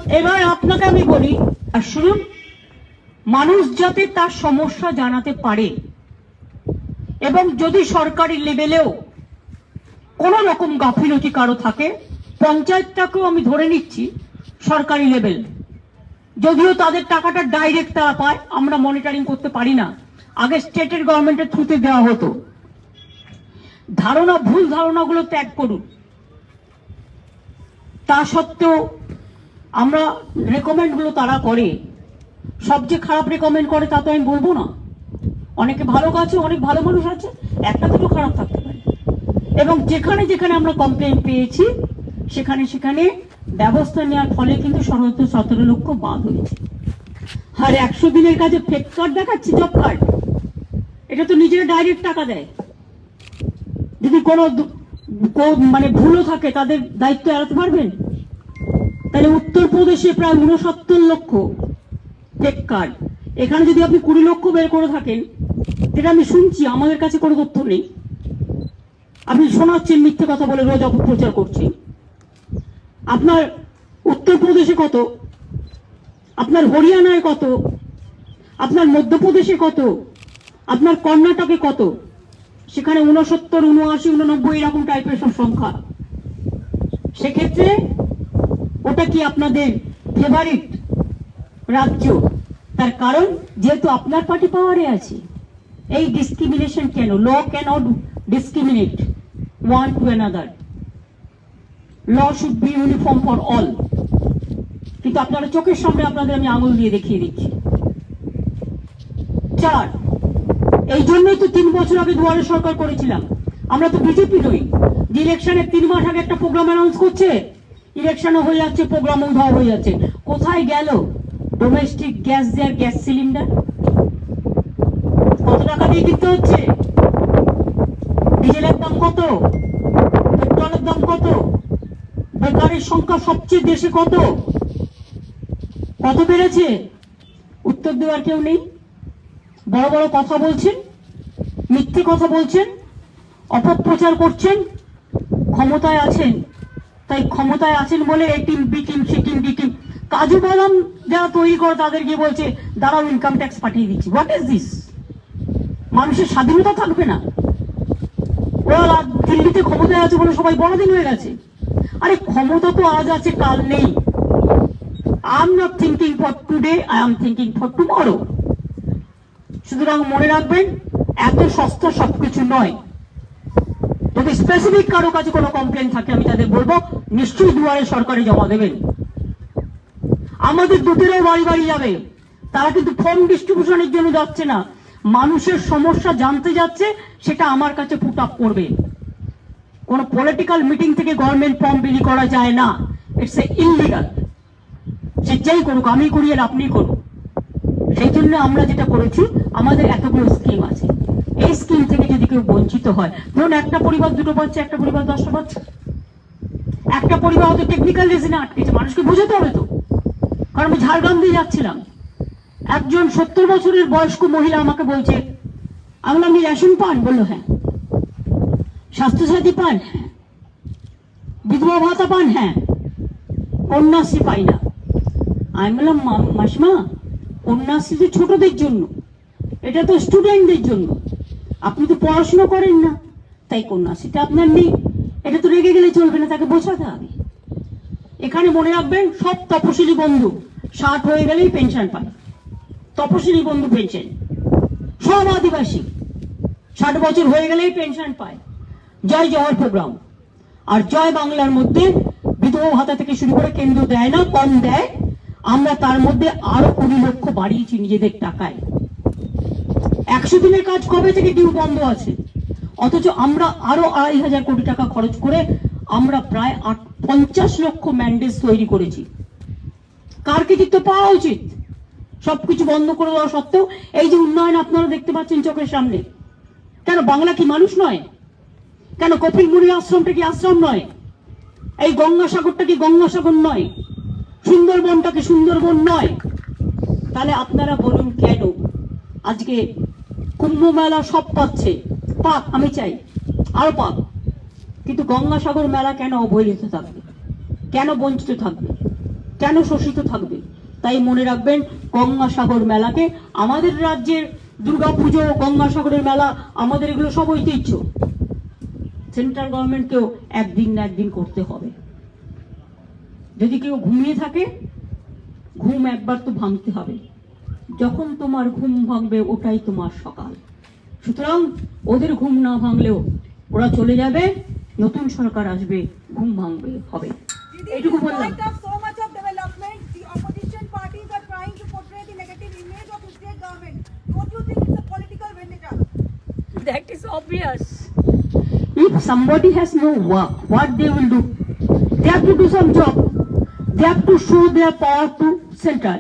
এবার আপনাকে আমি বলি, আর শুনুন, মানুষ যাতে তার সমস্যা জানাতে পারে, এবং যদি সরকারি লেভেলেও কোনো রকম গাফিলতি কারো থাকে, পঞ্চায়েতটাকেও আমি ধরে নিচ্ছি সরকারি লেভেল, যদিও তাদের টাকাটা ডাইরেক্ট তারা পায়, আমরা মনিটরিং করতে পারি না, আগে স্টেটের গভর্নমেন্টের থ্রুতে দেওয়া হতো। ধারণা, ভুল ধারণাগুলো ত্যাগ করুন। তা সত্ত্বেও আমরা রেকমেন্ডগুলো তারা করে, সবচেয়ে খারাপ রেকমেন্ড করে তা তো আমি বলবো না, অনেকে ভালো আছে, অনেক ভালো মানুষ আছে, একটা দুটো খারাপ থাকতে পারে। এবং যেখানে যেখানে আমরা কমপ্লেন পেয়েছি সেখানে সেখানে ব্যবস্থা নেওয়ার ফলে কিন্তু 17 লক্ষ বাদ হয়েছে। আর 100 দিনের কাজে ফেক কার্ড দেখাচ্ছে, জব কার্ড, এটা তো নিজেরা ডাইরেক্ট টাকা দেয়। যদি কোনো মানে ভুলও থাকে তাদের দায়িত্ব এড়াতে পারবেন? তাহলে উত্তরপ্রদেশে প্রায় 69 লক্ষ ফেক কার্ড, এখানে যদি আপনি 20 লক্ষ বের করে থাকেন, যেটা আমি শুনছি, আমাদের কাছে কোনো তথ্য নেই, আপনি শোনাচ্ছেন মিথ্যে কথা বলে, রোজ অপপ্রচার করছেন। আপনার উত্তরপ্রদেশে কত, আপনার হরিয়ানায় কত, আপনার মধ্যপ্রদেশে কত, আপনার কর্ণাটকে কত, সেখানে 69, 79, 89 এরকম টাইপের সব সংখ্যা। সেক্ষেত্রে ওটা কি আপনাদের ফেভারিট রাজ্য? তার কারণ যেহেতু আপনার পার্টি পাওয়ারে আছে। এই ডিসক্রিমিনেশন কেন? Law cannot discriminate one to another, law should be uniform for all. কিন্তু আপনারা চোখের সামনে আপনাদের আমি আঙুল দিয়ে দেখিয়ে দিচ্ছি। 4, এই জন্যই তো 3 বছর আগে দুয়ারে সরকার করেছিলাম। আমরা তো বিজেপি নই, যে ইলেকশনের 3 মাস আগে একটা প্রোগ্রাম অ্যানাউন্স করছে, ইলেকশনও হয়ে যাচ্ছে, প্রোগ্রামও উধাও হয়ে যাচ্ছে। কোথায় গেল ডোমেস্টিক গ্যাস দেওয়ার গ্যাস সিলিন্ডার? কত টাকা দিয়ে কিনতে হচ্ছে? ডিজেলের দাম কত? পেট্রোলের দাম কত? বেকারের সংখ্যা সবচেয়ে দেশে কত? কত বেড়েছে? উত্তর দেওয়ার কেউ নেই। বড় বড় কথা বলছেন, মিথ্যে কথা বলছেন, অপপ্রচার করছেন। ক্ষমতায় আছেন, তাই ক্ষমতায় আছেন বলে এই team, B team, C team, D team, কাজু বাদাম যারা তৈরি করে তাদের গিয়ে বলছে দাঁড়াও ইনকাম ট্যাক্স পাঠিয়ে দিচ্ছি। What is this? মানুষের স্বাধীনতা থাকবে না? ওরা দিল্লিতে ক্ষমতায় আছে বলে সবাই বড়দিন হয়ে গেছে। আরে ক্ষমতা তো আজ আছে, কাল নেই। I am not thinking for today, I am thinking for tomorrow. সুতরাং মনে রাখবেন, এত সস্তা সবকিছু নয়। যদি স্পেসিফিক কারো কাছে কোনো কমপ্লেন থাকে, আমি তাদের বলবো নিশ্চয়ই দুয়ারে সরকারে জমা দেবেন। আমাদের দুটিরও বাড়ি বাড়ি যাবে, তারা কিন্তু ফর্ম ডিস্ট্রিবিউশনের জন্য যাচ্ছে না, মানুষের সমস্যা জানতে যাচ্ছে, সেটা আমার কাছে পুট আপ করবে। কোন পলিটিক্যাল মিটিং থেকে গভর্নমেন্ট ফর্ম বিলি করা যায় না, ইটস এ ইললিগাল। সে যেই করুক, আমি করি আর আপনি করুক। সেই জন্য আমরা যেটা করেছি, আমাদের এতগুলো স্কিম আছে, এই স্কিম থেকে যদি কেউ বঞ্চিত হয়, ধরুন একটা পরিবার 2টো পাচ্ছে, একটা পরিবার 10টা পাচ্ছে, একটা পরিবার হয়তো টেকনিক্যাল রিজনে আটকেছে, মানুষকে বোঝাতে হবে তো। কারণ আমি ঝাড়গ্রাম দিয়ে যাচ্ছিলাম, একজন 70 বছরের বয়স্ক মহিলা আমাকে বলছে, আমি বললাম আপনি রেশন পান? বললো হ্যাঁ। স্বাস্থ্যসাথী পান? হ্যাঁ। বিধবা ভাতা পান? হ্যাঁ। কন্যাশ্রী পাই না। আমি বললাম মাসিমা, কন্যাশ্রী তো ছোটদের জন্য, এটা তো স্টুডেন্টদের জন্য, আপনি তো পড়াশোনা করেন না, তাই কন্যাশ্রীটা আপনার নেই। এটা তো রেগে গেলে চলবে না, তাকে বোঝাতে হবে। এখানে মনে রাখবেন, সব তপশিলি বন্ধু 60 হয়ে গেলেই পেনশন পায়, তপশিলি বন্ধু পেনশন। সব আদিবাসী 60 বছর হয়ে গেলেই পেনশন পায়। জয় জওয়ার প্রোগ্রাম আর জয় বাংলার মধ্যে বিধবা ভাতা থেকে শুরু করে কেন্দ্র দেয় না, কম দেয়, আমরা তার মধ্যে আরো 20 লক্ষ বাড়িয়েছি নিজেদের টাকায়। 100 দিনের কাজ কবে থেকে ডিউ বন্ধ আছে, অথচ আমরা আরো 2,500 কোটি টাকা খরচ করে আমরা প্রায় 50 লক্ষ ম্যান্ডেজ তৈরি করেছি। কার কৃতিত্ব পাওয়া উচিত? সবকিছু বন্ধ করে দেওয়া সত্ত্বেও এই যে উন্নয়ন আপনারা দেখতে পাচ্ছেন চোখের সামনে, কেন বাংলা কি মানুষ নয়? কেন কপিল মুনি আশ্রমটা কি আশ্রম নয়? এই গঙ্গাসাগরটা কি গঙ্গাসাগর নয়? সুন্দরবনটা কি সুন্দরবন নয়? তাহলে আপনারা বলুন কেন আজকে কুম্ভ মেলা সব পাচ্ছে? পাক, আমি চাই আরো পাক, কিন্তু গঙ্গাসাগর মেলা কেন অবহেলিত থাকবে? কেন বঞ্চিত থাকবে? কেন শোষিত থাকবে? তাই মনে রাখবেন, গঙ্গাসাগর মেলাকে, আমাদের রাজ্যের দুর্গাপুজো, গঙ্গাসাগরের মেলা, আমাদের এগুলো সব ঐতিহ্য। সেন্ট্রাল গভর্নমেন্টকেও একদিন না একদিন করতে হবে। যদি কেউ ঘুমিয়ে থাকে, ঘুম একবার তো ভাঙতে হবে। যখন তোমার ঘুম ভাঙবে ওটাই তোমার সকাল। সুতরাং ওদের ঘুম না ভাঙলেও ওরা চলে যাবে, নতুন সরকার আসবে, ঘুম ভাঙবে হবে। এইটুকু বললাম। Despite of so much of development, the opposition parties are trying to portray the negative image of the state government. Don't you think it's a political vendetta? That is obvious. If somebody has no work, what they will do? They have to do some job. They have to show their power to center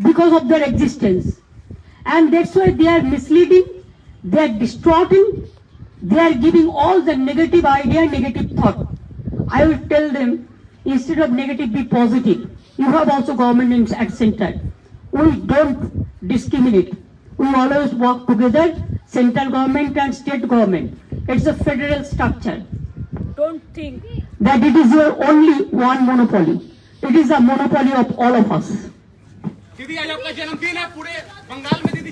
because of their existence. And that's why they are misleading, they are distorting, they are giving all the negative idea, negative thought. I will tell them, instead of negative, be positive. You have also government names at center. We don't discriminate. We always work together, central government and state government. It's a federal structure. Don't think. That it is your only one monopoly. It is a monopoly of all of us. दीदी आज आपका जन्मदिन है, पूरे बंगाल में दीदी